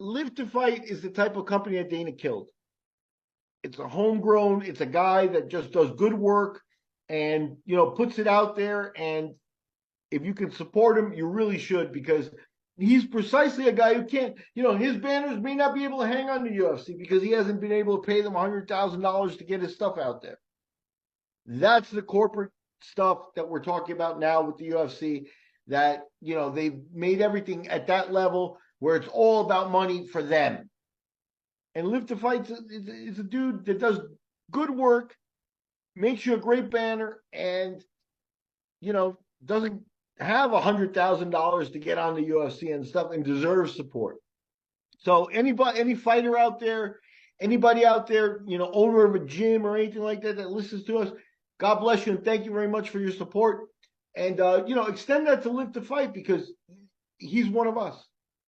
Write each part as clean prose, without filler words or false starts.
Live to Fight is the type of company that Dana killed. It's a homegrown. It's a guy that just does good work and puts it out there. And if you can support him, you really should, because he's precisely a guy who can't. His banners may not be able to hang on the UFC because he hasn't been able to pay them $100,000 to get his stuff out there. That's the corporate stuff that we're talking about now with the UFC. That they've made everything at that level where it's all about money for them. And Live to Fight is a dude that does good work, makes you a great banner, and doesn't have $100,000 to get on the UFC and stuff, and deserves support. So any fighter out there, anybody out there, owner of a gym or anything like that listens to us, God bless you and thank you very much for your support. And extend that to Live to Fight, because he's one of us.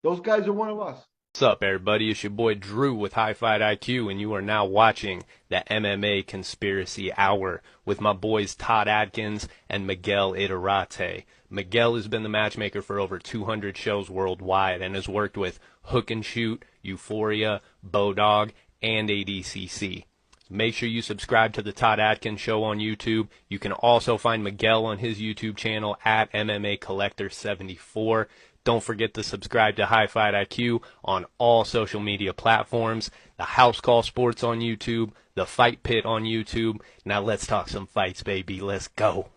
Those guys are one of us. What's up, everybody? It's your boy Drew with High Fight IQ, and you are now watching the MMA Conspiracy Hour with my boys Todd Adkins and Miguel Iterate. Miguel has been the matchmaker for over 200 shows worldwide and has worked with Hook and Shoot, Euphoria, Bodog, and ADCC. Make sure you subscribe to the Todd Adkins Show on YouTube. You can also find Miguel on his YouTube channel at MMA Collector 74. Don't forget to subscribe to High Fight IQ on all social media platforms, the House Call Sports on YouTube, the Fight Pit on YouTube. Now let's talk some fights, baby. Let's go.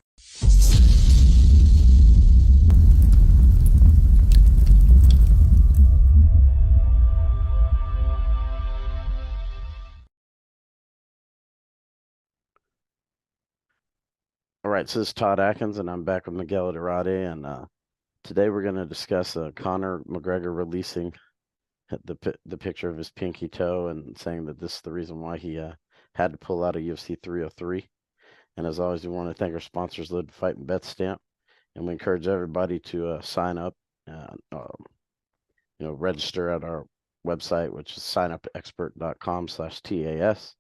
All right, so this is Todd Atkins, and I'm back with Miguel Iterate, and today we're going to discuss Conor McGregor releasing the picture of his pinky toe and saying that this is the reason why he had to pull out of UFC 303. And as always, we want to thank our sponsors, Live to Fight and BetStamp, and we encourage everybody to sign up, register at our website, which is signupexpert.com/TAS.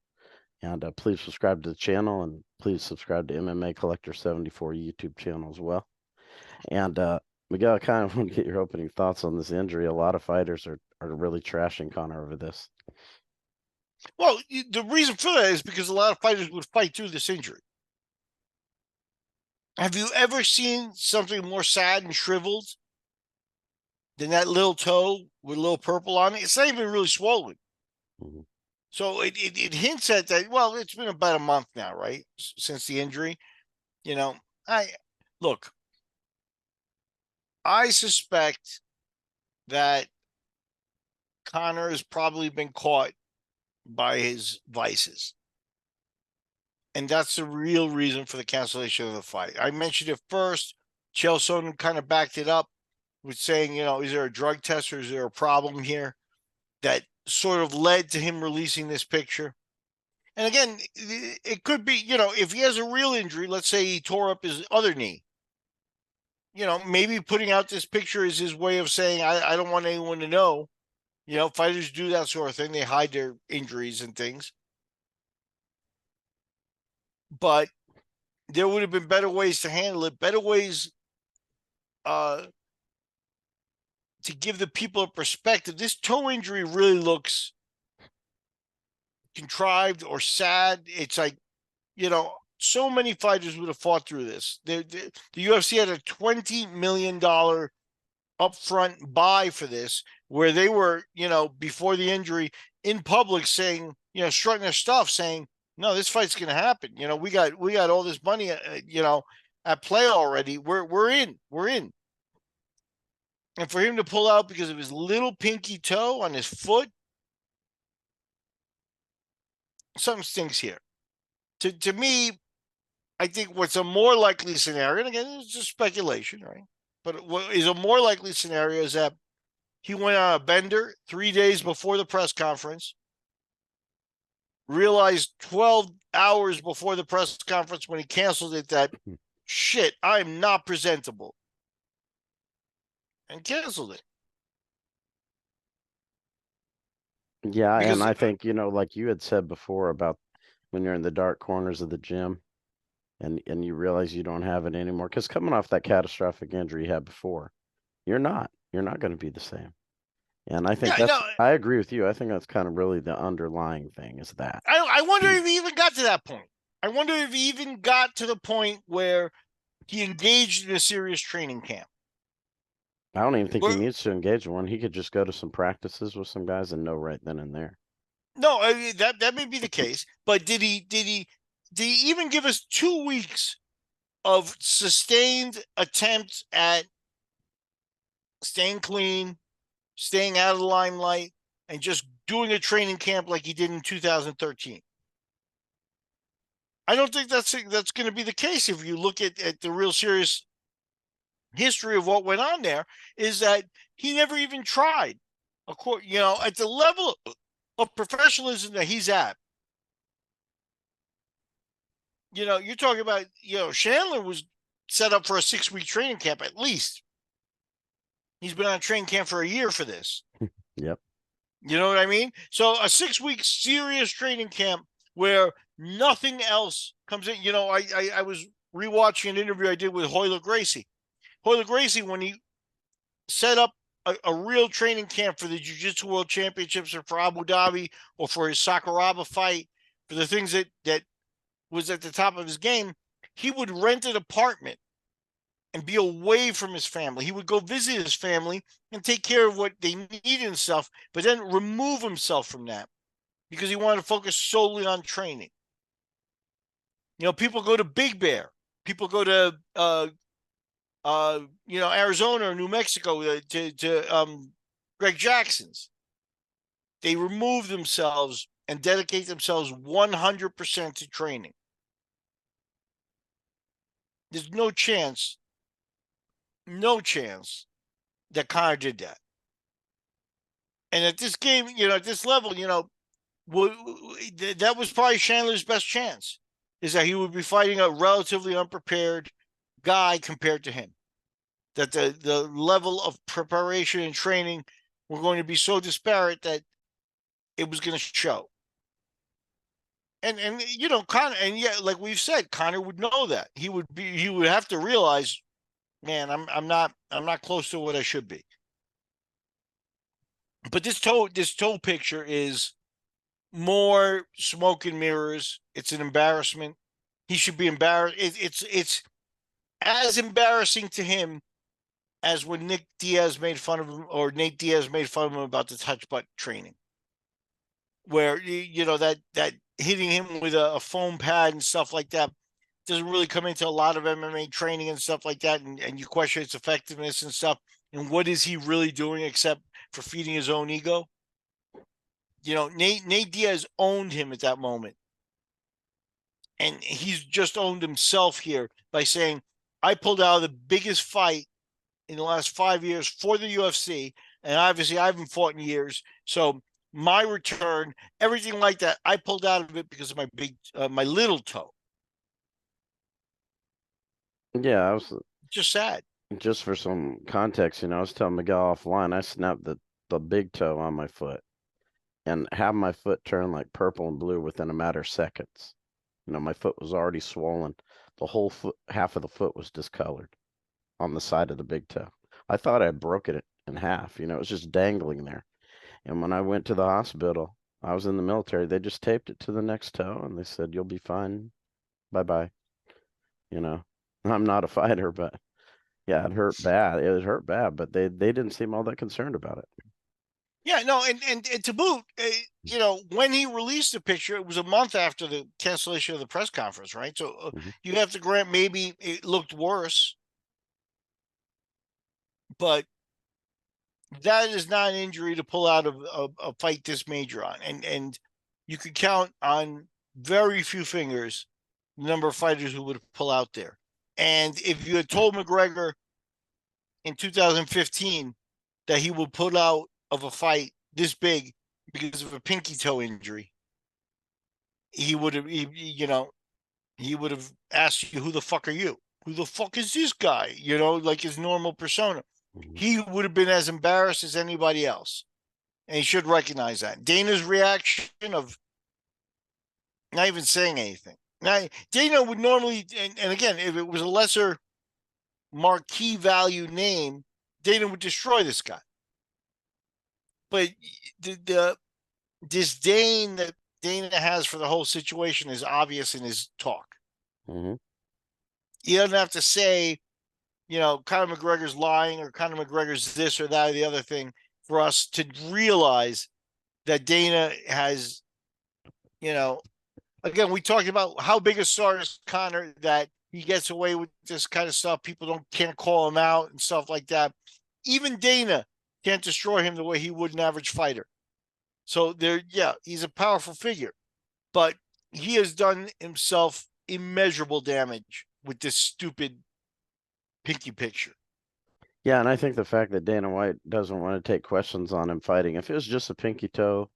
And please subscribe to the channel, and please subscribe to MMA Collector 74 YouTube channel as well. And Miguel, I kind of want to get your opening thoughts on this injury. A lot of fighters are really trashing Conor over this. Well, the reason for that is because a lot of fighters would fight through this injury. Have you ever seen something more sad and shriveled than that little toe with a little purple on it? It's not even really swollen. Mm-hmm. So it hints at that. Well, it's been about a month now, right, since the injury. I suspect that Conor has probably been caught by his vices. And that's the real reason for the cancellation of the fight. I mentioned it first. Chael Sonnen kind of backed it up with saying, is there a drug test or is there a problem here that sort of led to him releasing this picture? And again, it could be, if he has a real injury, let's say he tore up his other knee, maybe putting out this picture is his way of saying, I don't want anyone to know. Fighters do that sort of thing. They hide their injuries and things. But there would have been better ways to handle it, better ways to give the people a perspective. This toe injury really looks contrived or sad. It's like, so many fighters would have fought through this. The UFC had a $20 million upfront buy for this, where they were, before the injury in public saying, strutting their stuff, saying, no, this fight's going to happen. We got all this money, at play already. We're in. And for him to pull out because of his little pinky toe on his foot, something stinks here. To me, I think what's a more likely scenario, and again, it's just speculation, right? But what is a more likely scenario is that he went on a bender 3 days before the press conference, realized 12 hours before the press conference when he canceled it that, shit, I'm not presentable, and canceled it. Yeah, because, and I think, like you had said before about when you're in the dark corners of the gym and you realize you don't have it anymore, because coming off that catastrophic injury you had before, you're not going to be the same. And I think Yeah, no, I agree with you. I think that's kind of really the underlying thing is that. I wonder if he even got to that point. I wonder if he even got to the point where he engaged in a serious training camp. I don't even think he Where, needs to engage in one. He could just go to some practices with some guys and know right then and there. no, I mean, that may be the case, but did he even give us 2 weeks of sustained attempts at staying clean, staying out of the limelight, and just doing a training camp like he did in 2013? I don't think that's going to be the case if you look at the real serious history of what went on there. Is that he never even tried. Of course, at the level of professionalism that he's at, you're talking about, Chandler was set up for a 6-week training camp at least. He's been on training camp for a year for this. Yep. You know what I mean? So a 6-week serious training camp where nothing else comes in. I was rewatching an interview I did with Royler Gracie. Royler Gracie, when he set up a real training camp for the Jiu-Jitsu World Championships or for Abu Dhabi or for his Sakuraba fight, for the things that was at the top of his game, he would rent an apartment and be away from his family. He would go visit his family and take care of what they needed and stuff, but then remove himself from that because he wanted to focus solely on training. People go to Big Bear. People go to Arizona or New Mexico to Greg Jackson's. They remove themselves and dedicate themselves 100% to training. There's no chance that Conor did that. And at this game, at this level, that was probably Chandler's best chance, is that he would be fighting a relatively unprepared guy compared to him. That the level of preparation and training were going to be so disparate that it was going to show. And Conor, and yeah, like we've said, Conor would know that. He would have to realize, man, I'm not close to what I should be. But this toe picture is more smoke and mirrors. It's an embarrassment. He should be embarrassed. It's as embarrassing to him as when Nick Diaz made fun of him, or Nate Diaz made fun of him about the touch butt training, where that hitting him with a foam pad and stuff like that doesn't really come into a lot of MMA training and stuff like that, and you question its effectiveness and stuff. And what is he really doing except for feeding his own ego? Nate Diaz owned him at that moment. And he's just owned himself here by saying, I pulled out of the biggest fight in the last 5 years for the UFC. And obviously I haven't fought in years. So my return, everything like that, I pulled out of it because of my little toe. Yeah, I was just sad. Just for some context, I was telling Miguel offline, I snapped the big toe on my foot and have my foot turn like purple and blue within a matter of seconds. My foot was already swollen. The whole foot, half of the foot was discolored on the side of the big toe. I thought I had broken it in half. It was just dangling there. And when I went to the hospital, I was in the military. They just taped it to the next toe and they said, you'll be fine. Bye-bye. I'm not a fighter, but yeah, it hurt bad. It hurt bad, but they didn't seem all that concerned about it. Yeah, no, and to boot, when he released the picture, it was a month after the cancellation of the press conference, right? So you have to grant maybe it looked worse, but that is not an injury to pull out of a fight this major on. And you could count on very few fingers the number of fighters who would pull out there. And if you had told McGregor in 2015 that he would pull out of a fight this big because of a pinky toe injury, he would have asked you, who the fuck are you? Who the fuck is this guy? Like his normal persona. He would have been as embarrassed as anybody else. And he should recognize that. Dana's reaction of not even saying anything. Now, Dana would normally, and again, if it was a lesser marquee value name, Dana would destroy this guy. but the disdain that Dana has for the whole situation is obvious in his talk. Mm-hmm. He doesn't have to say, Conor McGregor's lying or Conor McGregor's this or that or the other thing for us to realize that Dana has, again, we talked about how big a star is Conor that he gets away with this kind of stuff. People can't call him out and stuff like that. Even Dana can't destroy him the way he would an average fighter. So he's a powerful figure, but he has done himself immeasurable damage with this stupid pinky picture. Yeah, and I think the fact that Dana White doesn't want to take questions on him fighting, if it was just a pinky toe,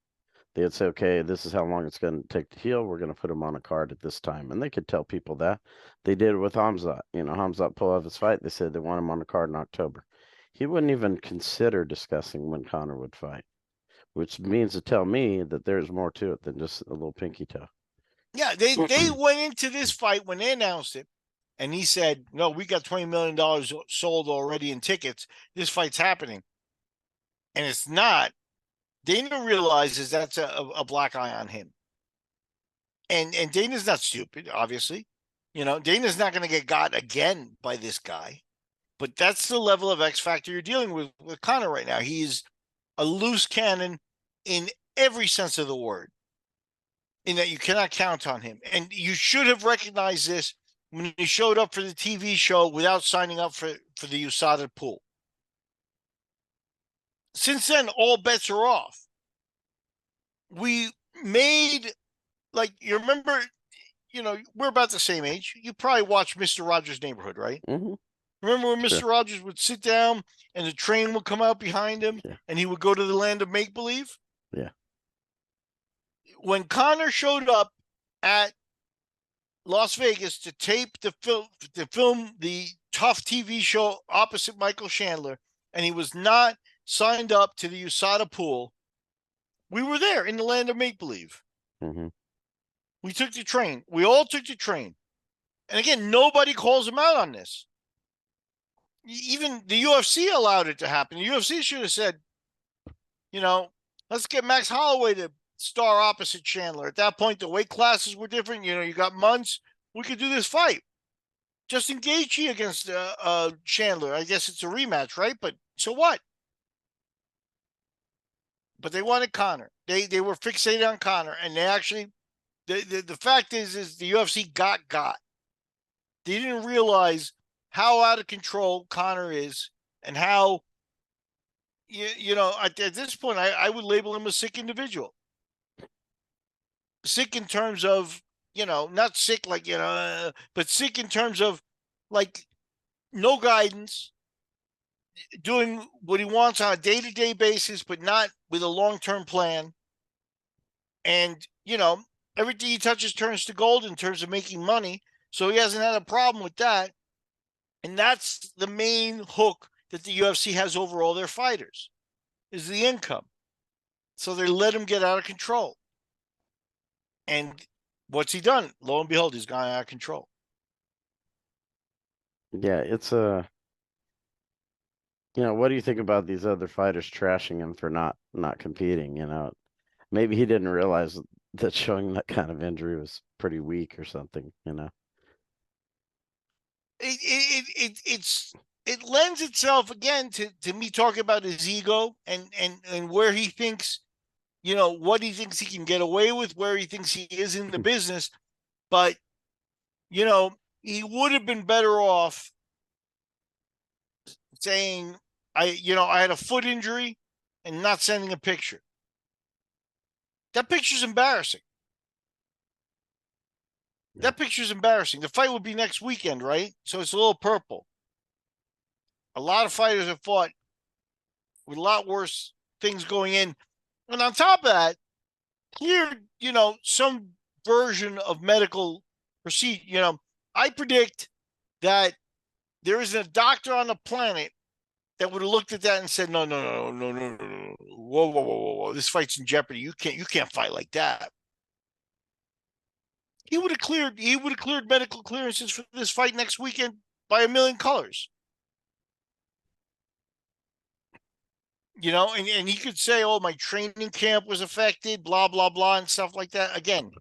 they'd say, okay, this is how long it's going to take to heal. We're going to put him on a card at this time. And they could tell people that. They did it with Hamzat. Hamzat pulled off his fight. They said they want him on the card in October. He wouldn't even consider discussing when Conor would fight, which means to tell me that there's more to it than just a little pinky toe. Yeah, they went into this fight when they announced it, and he said, no, we got $20 million sold already in tickets. This fight's happening. And it's not. Dana realizes that's a black eye on him. And Dana's not stupid, obviously. Dana's not going to get got again by this guy. But that's the level of X factor you're dealing with Conor right now. He's a loose cannon in every sense of the word, in that you cannot count on him. And you should have recognized this when he showed up for the TV show without signing up for the USADA pool. Since then, all bets are off. We made, you remember, we're about the same age. You probably watched Mr. Rogers' Neighborhood, right? Mm-hmm. Remember when Sure. Mr. Rogers would sit down and the train would come out behind him and he would go to the land of make-believe? Yeah. When Conor showed up at Las Vegas to tape the film the tough TV show opposite Michael Chandler, and he was not signed up to the USADA pool, we were there in the land of make-believe. Mm-hmm. We took the train. We all took the train. And again, nobody calls him out on this. Even the UFC allowed it to happen. The UFC should have said, let's get Max Holloway to star opposite Chandler. At that point, the weight classes were different. You got months. We could do this fight. Justin Gaethje against Chandler. I guess it's a rematch, right? But so what? But they wanted Conor. They were fixated on Conor, and they actually, the fact is the UFC got. They didn't realize how out of control Conor is, and how, at this point, I would label him a sick individual. Sick in terms of, not sick like, but sick in terms of, no guidance, doing what he wants on a day-to-day basis, but not with a long-term plan. And, everything he touches turns to gold in terms of making money. So he hasn't had a problem with that. And that's the main hook that the UFC has over all their fighters, is the income. So they let him get out of control. And what's he done? Lo and behold, he's gone out of control. Yeah, it's what do you think about these other fighters trashing him for not competing? Maybe he didn't realize that showing that kind of injury was pretty weak or something. It lends itself again to me talking about his ego and where he thinks, what he thinks he can get away with, where he thinks he is in the business. But, he would have been better off saying, I had a foot injury and not sending a picture. That picture's embarrassing. That picture's embarrassing. The fight would be next weekend, right? So it's a little purple. A lot of fighters have fought with a lot worse things going in. And on top of that, here, some version of medical procedure, I predict that there isn't a doctor on the planet that would have looked at that and said, no. Whoa. This fight's in jeopardy. You can't fight like that. He would have cleared medical clearances for this fight next weekend by a million colors. And he could say, "Oh, my training camp was affected," blah blah blah, and stuff like that. Again,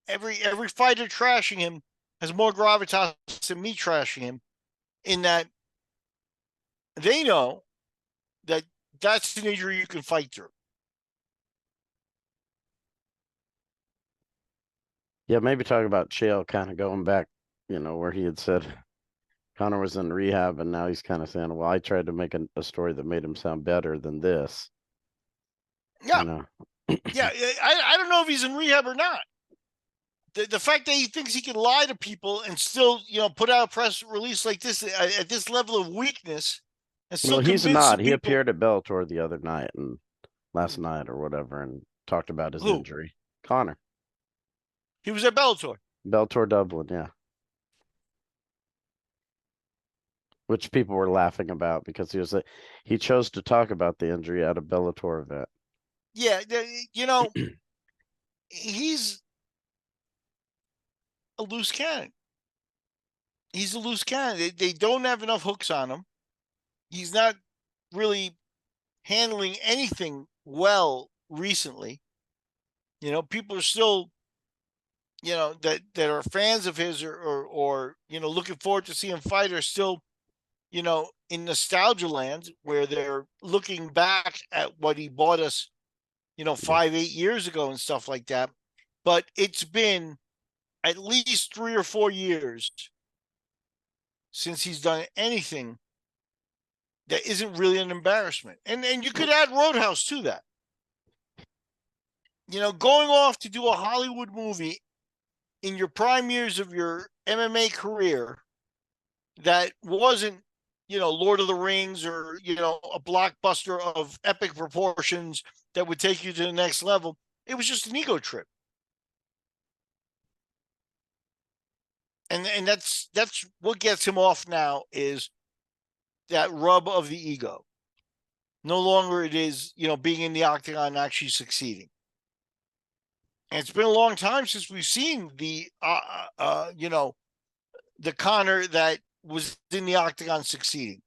every fighter trashing him has more gravitas than me trashing him, in that they know that that's an injury you can fight through. Yeah, maybe talk about Chael kind of going back, where he had said Conor was in rehab, and now he's kind of saying, well, I tried to make a story that made him sound better than this. Yeah, yeah. I don't know if he's in rehab or not. The fact that he thinks he can lie to people and still, put out a press release like this at this level of weakness, and still Well, he's convince not. the He people. appeared at Bellator the other night and last night or whatever, and talked about his Who? injury. Conor. He was at Bellator. Bellator Dublin, yeah. Which people were laughing about because he chose to talk about the injury at a Bellator event. Yeah, he's a loose cannon. He's a loose cannon. They don't have enough hooks on him. He's not really handling anything well recently. People are still, that are fans of his or looking forward to seeing him fight are still, in nostalgia land, where they're looking back at what he bought us, 5-8 years ago and stuff like that. But it's been at least 3 or 4 years since he's done anything that isn't really an embarrassment. And you could add Roadhouse to that. Going off to do a Hollywood movie in your prime years of your MMA career that wasn't, Lord of the Rings or, a blockbuster of epic proportions that would take you to the next level. It was just an ego trip. And that's what gets him off now, is that rub of the ego. No longer it is, being in the octagon and actually succeeding. And it's been a long time since we've seen the Conor that was in the octagon succeeding.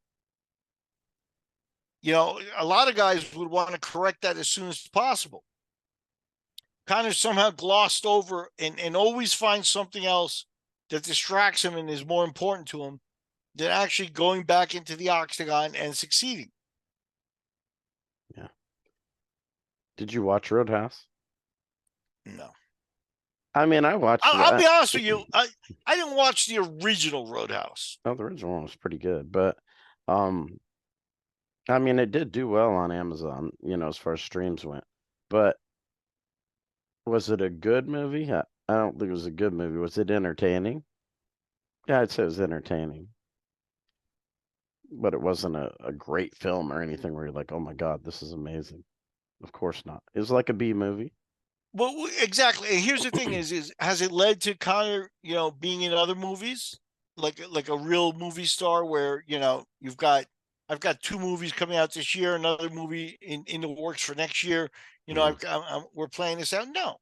A lot of guys would want to correct that as soon as possible. Conor somehow glossed over and always finds something else that distracts him and is more important to him than actually going back into the octagon and succeeding. Yeah. Did you watch Roadhouse? No. I mean, I watched I'll be honest with you. I didn't watch the original Roadhouse. Oh, the original one was pretty good, but I mean, it did do well on Amazon, as far as streams went. But was it a good movie? I don't think it was a good movie. Was it entertaining? Yeah, I'd say it was entertaining. But it wasn't a great film or anything where you're like, oh my God, this is amazing. Of course not. It was like a B movie. Well, exactly. And here's the thing: is has it led to Conor, being in other movies, like a real movie star, where I've got 2 movies coming out this year, another movie in the works for next year. We're playing this out. No,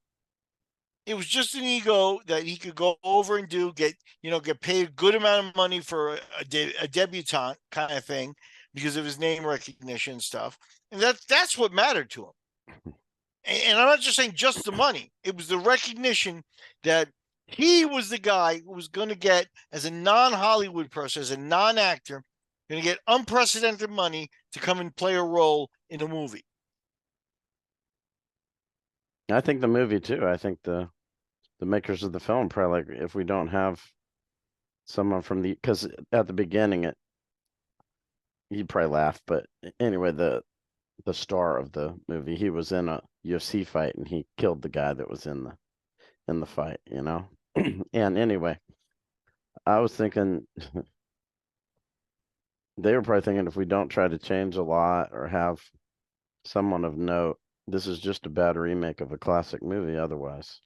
it was just an ego that he could go over and get paid a good amount of money for a debutante kind of thing because of his name recognition and stuff, and that's what mattered to him. And I'm not just saying just the money. It was the recognition that he was the guy who was going to get, as a non-Hollywood person, as a non-actor, going to get unprecedented money to come and play a role in a movie. I think the movie too. I think the makers of the film probably, like, if we don't have someone from because at the beginning he'd probably laugh, but anyway, the star of the movie, he was in a UFC fight and he killed the guy that was in the fight, And anyway, I was thinking they were probably thinking if we don't try to change a lot or have someone of note, this is just a bad remake of a classic movie otherwise.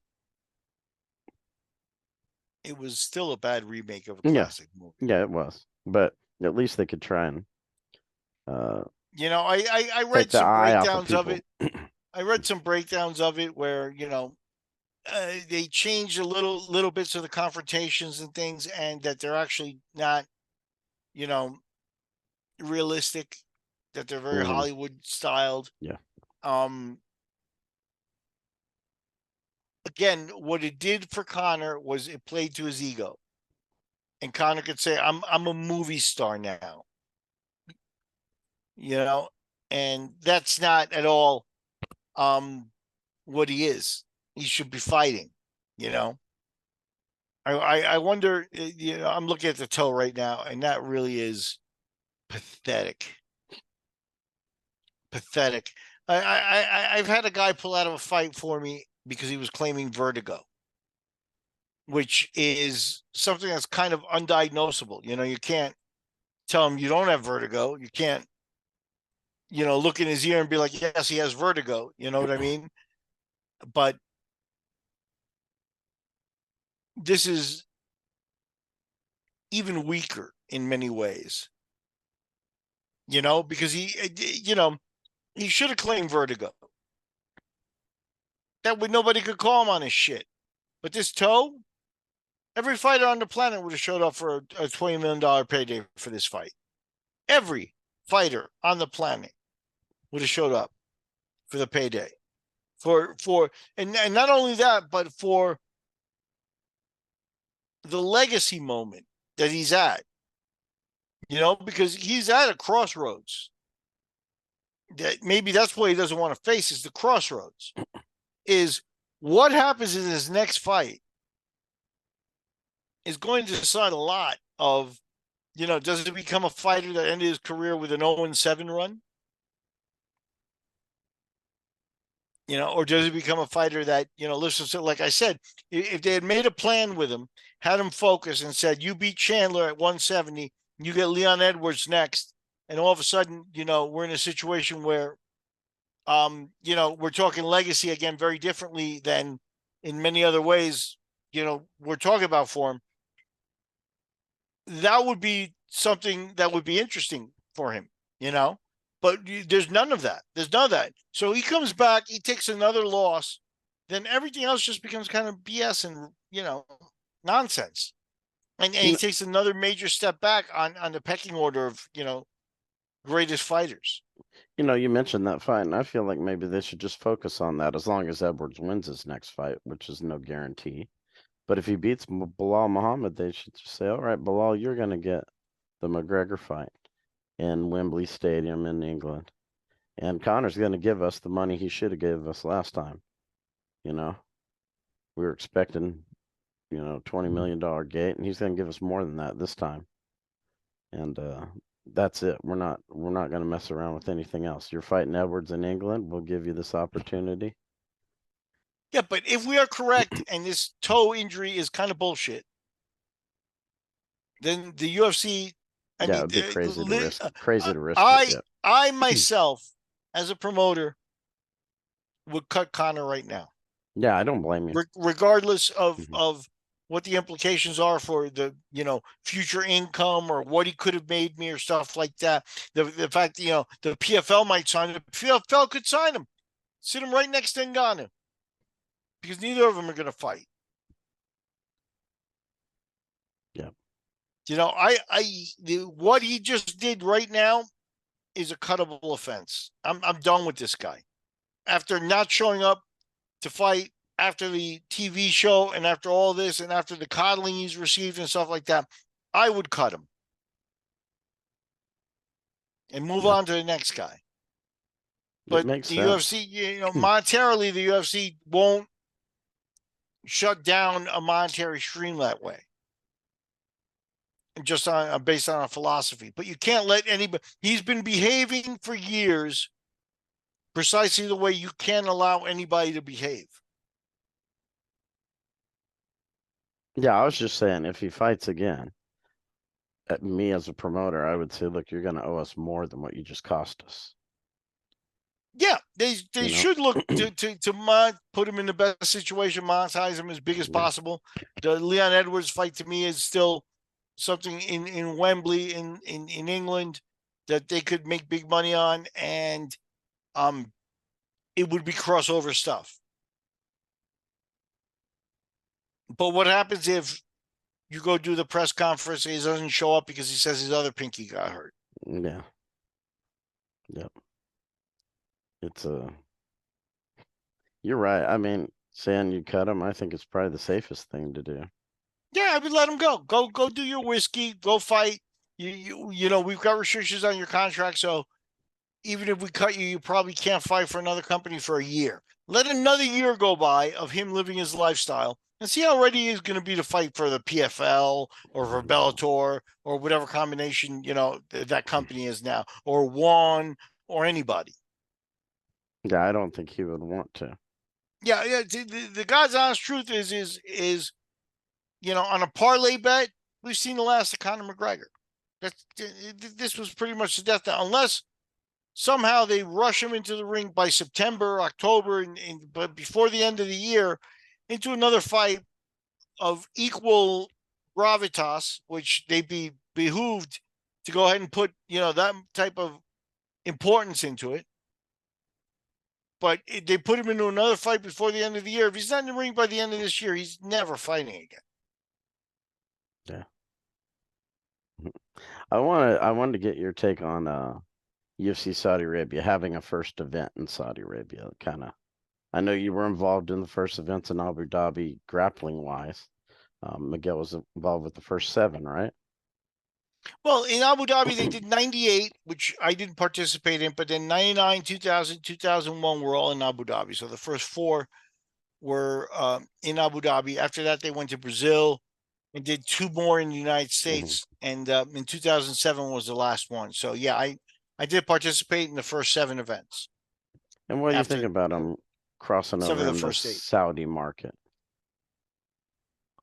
It was still a bad remake of a classic movie. Yeah, it was. But at least they could try and I read some breakdowns of it. I read some breakdowns of it where, they changed little bits of the confrontations and things, and that they're actually not, realistic. that they're very Mhm. Hollywood styled. Yeah. Again, what it did for Conor was it played to his ego. And Conor could say, I'm a movie star now. You know, and that's not at all what he is. He should be fighting, you know. I wonder, you know, I'm looking at the toe right now, and that really is pathetic. Pathetic. I've had a guy pull out of a fight for me because he was claiming vertigo, which is something that's kind of undiagnosable. You know, you can't tell him you don't have vertigo. You can't, you know, look in his ear and be like, yes, he has vertigo. You know what I mean? But this is even weaker in many ways, you know, because you know, he should have claimed vertigo. That way nobody could call him on his shit. But this toe, every fighter on the planet would have showed up for a $20 million payday for this fight. Every fighter on the planet would have showed up for the payday. And not only that, but for the legacy moment that he's at. You know, because he's at a crossroads. That maybe that's what he doesn't want to face is the crossroads. Is what happens in his next fight is going to decide a lot of, you know, does it become a fighter that ended his career with an 0-7 run? You know, or does he become a fighter that, you know, listen to, like I said, if they had made a plan with him, had him focus and said, you beat Chandler at 170, you get Leon Edwards next, and all of a sudden, you know, we're in a situation where, you know, we're talking legacy again very differently than in many other ways, you know, we're talking about for him. That would be something that would be interesting for him, you know, but there's none of that. There's none of that. So he comes back, he takes another loss, then everything else just becomes kind of BS and, you know, nonsense. And he takes another major step back on the pecking order of, you know, greatest fighters. You know, you mentioned that fight, and I feel like maybe they should just focus on that as long as Edwards wins his next fight, which is no guarantee. But if he beats Bilal Muhammad, they should just say, all right, Bilal, you're going to get the McGregor fight in Wembley Stadium in England. And Conor's going to give us the money he should have gave us last time. You know, we were expecting, you know, $20 million gate, and he's going to give us more than that this time. And that's it. We're not going to mess around with anything else. You're fighting Edwards in England. We'll give you this opportunity. Yeah, but if we are correct and this toe injury is kind of bullshit, then the UFC, I mean, it'd be crazy to risk. Crazy to risk it. Yeah. I myself, as a promoter, would cut Conor right now. Yeah, I don't blame you. Regardless of what the implications are for the, you know, future income or what he could have made me or stuff like that. The fact, you know, the PFL might sign him. The PFL could sign him, sit him right next to Ngannou, because neither of them are going to fight. Yeah. You know, what he just did right now is a cuttable offense. I'm done with this guy. After not showing up to fight, after the TV show, and after all this, and after the coddling he's received and stuff like that, I would cut him and move on to the next guy. But the UFC, you know, monetarily, the UFC won't shut down a monetary stream that way. Just on based on a philosophy. But you can't let anybody, he's been behaving for years precisely the way you can't allow anybody to behave. Yeah, I was just saying, if he fights again, me as a promoter, I would say, look, you're going to owe us more than what you just cost us. Yeah, they should look to put him in the best situation, monetize him as big as possible. The Leon Edwards fight to me is still something in Wembley in England that they could make big money on, and it would be crossover stuff. But what happens if you go do the press conference and he doesn't show up because he says his other pinky got hurt? Yeah. Yep. It's you're right. I mean, saying you cut him, I think it's probably the safest thing to do. Yeah, I would let him go. Go do your whiskey. Go fight. You know, we've got restrictions on your contract, so even if we cut you, you probably can't fight for another company for a year. Let another year go by of him living his lifestyle and see how ready he is going to be to fight for the PFL or for Bellator or whatever combination, you know, that company is now, or One or anybody. Yeah, I don't think he would want to. Yeah, yeah. The God's honest truth is you know, on a parlay bet, we've seen the last of Conor McGregor. This was pretty much the death knell, unless somehow they rush him into the ring by September, October, but before the end of the year, into another fight of equal gravitas, which they'd be behooved to go ahead and put, you know, that type of importance into it. But they put him into another fight before the end of the year. If he's not in the ring by the end of this year, he's never fighting again. Yeah. I wanted to get your take on UFC Saudi Arabia having a first event in Saudi Arabia. Kind of, I know you were involved in the first events in Abu Dhabi grappling wise. Miguel was involved with the first 7, right? Well, in Abu Dhabi, they did 98, which I didn't participate in, but then 99, 2000, 2001 were all in Abu Dhabi. So the first 4 were in Abu Dhabi. After that, they went to Brazil and did 2 more in the United States. And in 2007 was the last one. So, yeah, I did participate in the first 7 events. And what do you think After about him crossing 7 over of the in the first 8. Saudi market?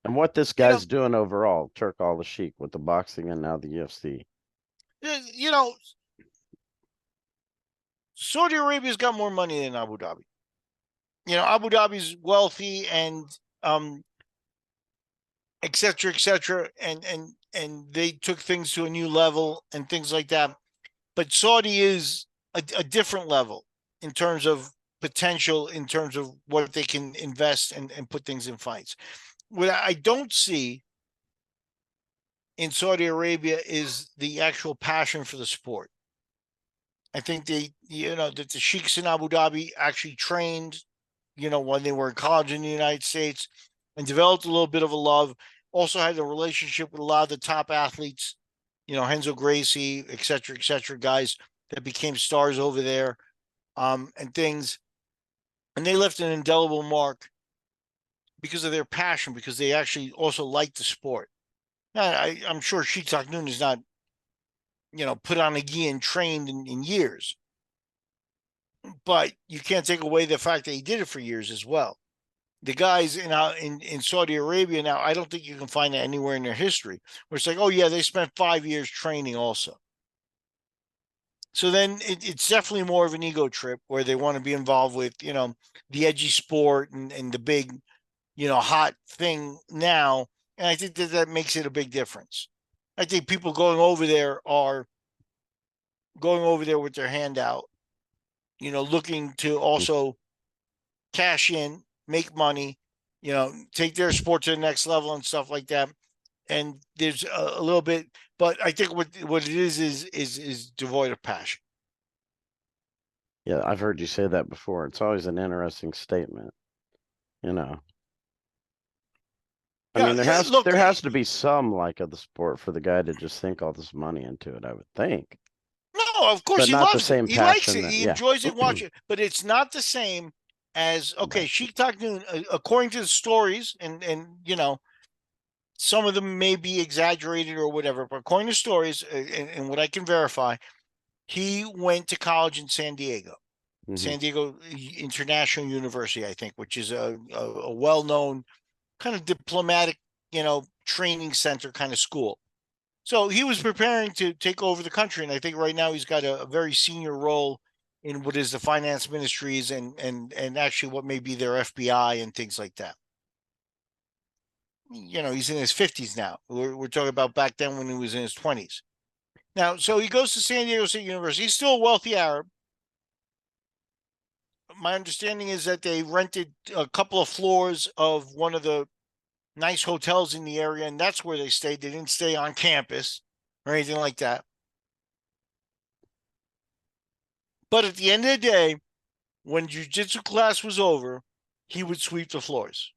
And what this You know, guy's doing overall, Turk Al Sheikh, with the boxing and now the UFC. you know, Saudi Arabia's got more money than Abu Dhabi. You know, Abu Dhabi's wealthy and et cetera, and they took things to a new level and things like that. But Saudi is a different level in terms of potential, in terms of what they can invest and put things in fights. What I don't see in Saudi Arabia is the actual passion for the sport. I think that the sheiks in Abu Dhabi actually trained, you know, when they were in college in the United States and developed a little bit of a love. Also had a relationship with a lot of the top athletes, you know, Renzo Gracie, et cetera, guys that became stars over there, and things. And they left an indelible mark because of their passion, because they actually also liked the sport. Now, I'm sure Sheikh Taknoon is not, you know, put on a gi and trained in years, but you can't take away the fact that he did it for years as well. The guys in Saudi Arabia now, I don't think you can find that anywhere in their history where it's like, oh yeah, they spent 5 years training also. So then it's definitely more of an ego trip where they want to be involved with, you know, the edgy sport and the big, you know, hot thing now. And I think that makes it a big difference. I think people going over there are going over there with their hand out, you know, looking to also cash in, make money, you know, take their sport to the next level and stuff like that. And there's a little bit, but I think what it is devoid of passion. Yeah, I've heard you say that before. It's always an interesting statement, you know. I Yeah, mean, look, there has to be some like of the sport for the guy to just sink all this money into it, I would think. no, of course But he not the loves it. same He likes passion it. that, He yeah. enjoys it, watch it. But it's not the same as okay, Sheikh Taknoon, according to the stories, and you know, some of them may be exaggerated or whatever, but according to stories and what I can verify, he went to college in San Diego. San Diego International University, I think, which is a well-known kind of diplomatic, you know, training center kind of school. So he was preparing to take over the country, and I think right now he's got a very senior role in what is the finance ministries and actually what may be their FBI and things like that. You know, he's in his 50s now. We're talking about back then when he was in his 20s. Now, so he goes to San Diego State University. He's still a wealthy Arab. My understanding is that they rented a couple of floors of one of the nice hotels in the area, and that's where they stayed. They didn't stay on campus or anything like that. But at the end of the day, when jiu-jitsu class was over, he would sweep the floors.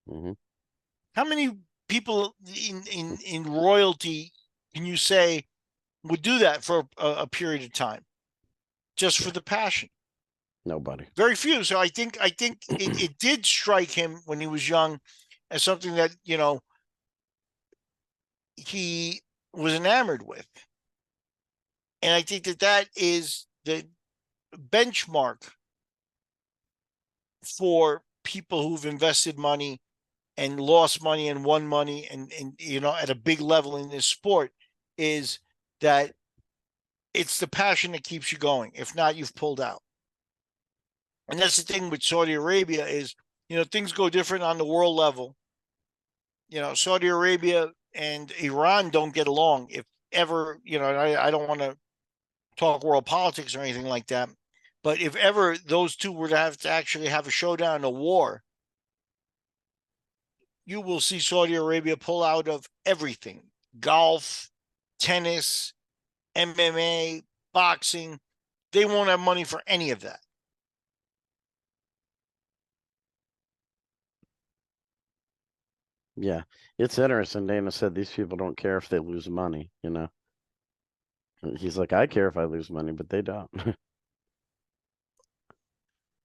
Mm-hmm. How many people in royalty can you say would do that for a period of time just for the passion? Nobody. Very few. So I think it did strike him when he was young as something that, you know, he was enamored with. And I think that that is the benchmark for people who've invested money and lost money and won money and you know, at a big level in this sport, is that it's the passion that keeps you going. If not, you've pulled out. And that's the thing with Saudi Arabia is, you know, things go different on the world level. You know, Saudi Arabia and Iran don't get along. If ever, you know, I don't want to talk world politics or anything like that, but if ever those two were to have to actually have a showdown, a war, you will see Saudi Arabia pull out of everything: golf, tennis, MMA, boxing. They won't have money for any of that. Yeah, it's interesting. Dana said these people don't care if they lose money, you know. He's like, I care if I lose money, but they don't.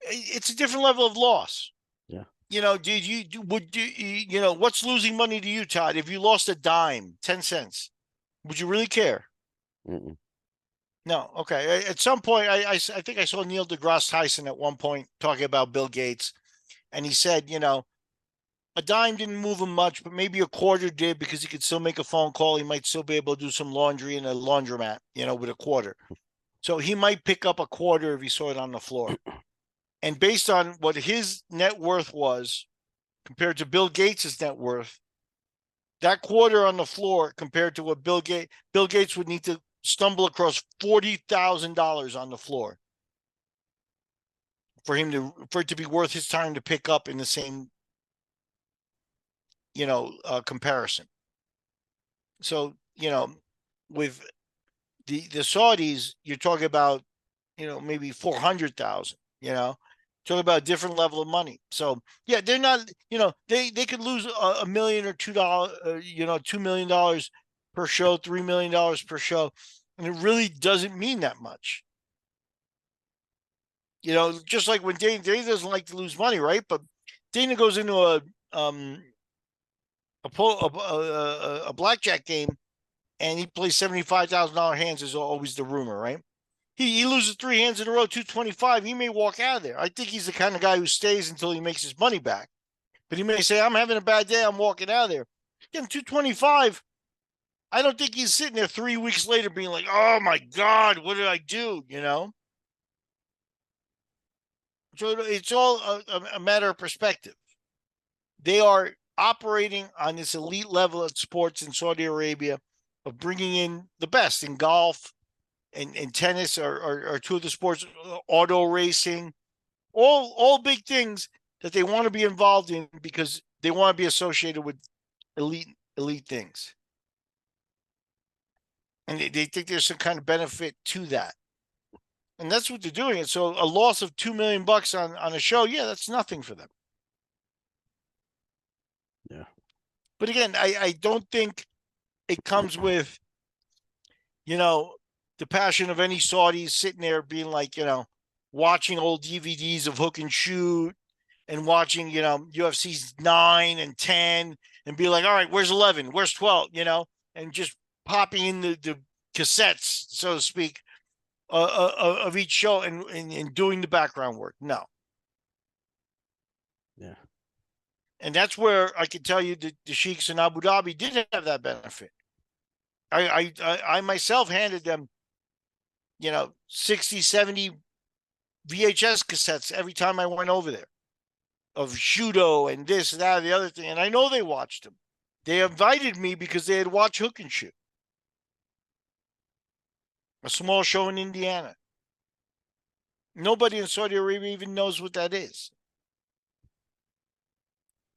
It's a different level of loss. Yeah. You know, you know, what's losing money to you, Todd? If you lost a dime, 10 cents, would you really care? Mm-mm. No. Okay. At some point, I think I saw Neil deGrasse Tyson at one point talking about Bill Gates, and he said, you know, a dime didn't move him much, but maybe a quarter did, because he could still make a phone call. He might still be able to do some laundry in a laundromat, you know, with a quarter. So he might pick up a quarter if he saw it on the floor. And based on what his net worth was compared to Bill Gates's net worth, that quarter on the floor compared to what Bill Gates would need to stumble across $40,000 on the floor for it to be worth his time to pick up in the same, you know, comparison. So, you know, with the Saudis, you're talking about, you know, maybe 400,000, you know, talking about a different level of money. So yeah, they're not, you know, they could lose a million or $2, you know, $2 million per show, $3 million per show. And it really doesn't mean that much. You know, just like when Dana doesn't like to lose money, right? But Dana goes into a blackjack game and he plays $75,000 hands, is always the rumor, right? He loses 3 hands in a row, 225. He may walk out of there. I think he's the kind of guy who stays until he makes his money back. But he may say, I'm having a bad day, I'm walking out of there. Again, 225. I don't think he's sitting there 3 weeks later being like, oh my God, what did I do? You know? So it's all a matter of perspective. They are operating on this elite level of sports in Saudi Arabia of bringing in the best in golf and tennis are two of the sports, auto racing, all big things that they want to be involved in because they want to be associated with elite things. And they think there's some kind of benefit to that. And that's what they're doing. And so a loss of $2 million on a show, yeah, that's nothing for them. Yeah. But again, I don't think it comes with, you know, the passion of any Saudis sitting there being like, you know, watching old DVDs of Hook and Shoot and watching, you know, UFC's 9 and 10 and be like, all right, where's 11? Where's 12? You know, and just popping in the cassettes, so to speak, of each show and doing the background work. No. Yeah. And that's where I can tell you that the Sheiks in Abu Dhabi did have that benefit. I myself handed them, you know, 60, 70 VHS cassettes every time I went over there of Shudo and this, that, the other thing. And I know they watched them. They invited me because they had watched Hook and Shoot, a small show in Indiana. Nobody in Saudi Arabia even knows what that is.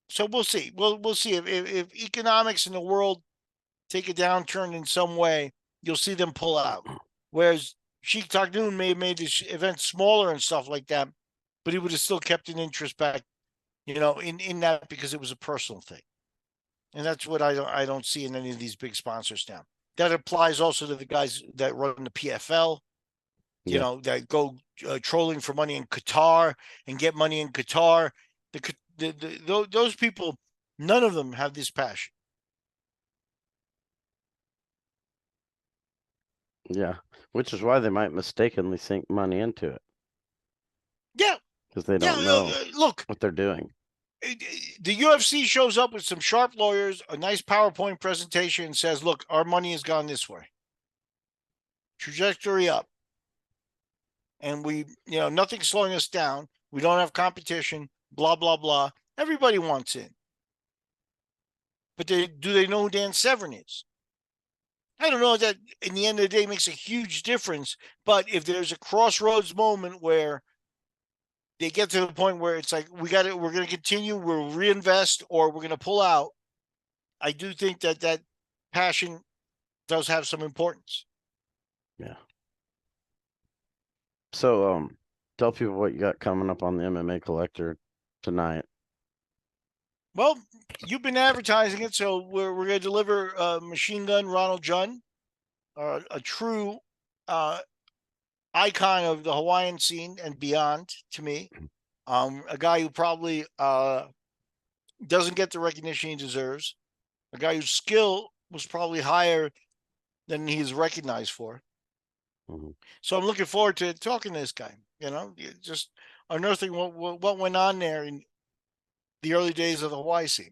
So we'll see. We'll see if economics in the world take a downturn in some way, you'll see them pull out. Whereas Sheik Tagnoon may have made this event smaller and stuff like that, but he would have still kept an interest back, in that, because it was a personal thing. And that's what I don't see in any of these big sponsors now. That applies also to the guys that run the PFL, that go trolling for money in Qatar and get money in Qatar. Those people, none of them have this passion. Yeah, which is why they might mistakenly sink money into it. Yeah, because they don't know look what they're doing. The UFC shows up with some sharp lawyers, a nice PowerPoint presentation, and says, look, our money has gone this way. Trajectory up. And we, nothing's slowing us down. We don't have competition, blah, blah, blah. Everybody wants in. But do they know who Dan Severn is? I don't know. That in the end of the day makes a huge difference. But if there's a crossroads moment where they get to the point where it's like, we're going to continue, we'll reinvest, or we're going to pull out, I do think that passion does have some importance. Yeah. So, tell people what you got coming up on the MMA Collector tonight. Well, you've been advertising it, so we're going to deliver Machine Gun Ronald Junn, a true icon of the Hawaiian scene and beyond to me. A guy who probably doesn't get the recognition he deserves. A guy whose skill was probably higher than he's recognized for. Mm-hmm. So I'm looking forward to talking to this guy, just unearthing what went on there in the early days of the Hawaii scene.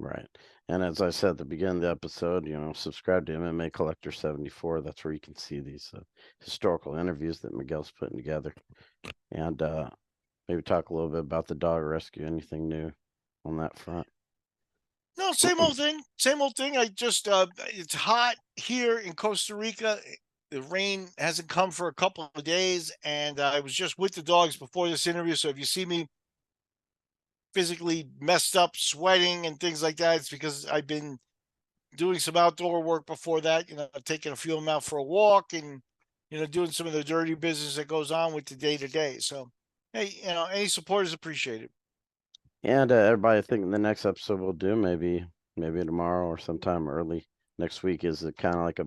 Right. And as I said at the beginning of the episode, subscribe to MMA Collector 74. That's where you can see these historical interviews that Miguel's putting together. And maybe talk a little bit about the dog rescue. Anything new on that front? No, same old thing. Same old thing. I just, it's hot here in Costa Rica. The rain hasn't come for a couple of days, and I was just with the dogs before this interview. So if you see me physically messed up, sweating and things like that, it's because I've been doing some outdoor work before that, taking a few of them out for a walk and, doing some of the dirty business that goes on with the day to day. So, hey, any support is appreciated. And everybody, I think the next episode we'll do maybe tomorrow or sometime early next week is kind of like a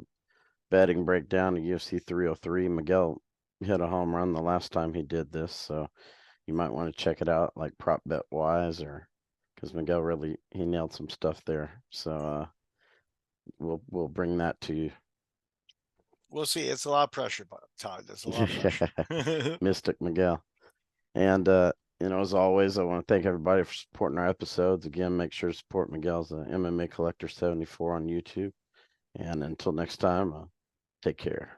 betting breakdown of UFC 303. Miguel hit a home run the last time he did this, so you might want to check it out, like prop bet wise, or because Miguel he nailed some stuff there. So we'll bring that to you. We'll see. It's a lot of pressure, Todd. That's a lot of pressure. Mystic Miguel. And as always, I want to thank everybody for supporting our episodes. Again, make sure to support Miguel's MMA Collector 74 on YouTube. And until next time, take care.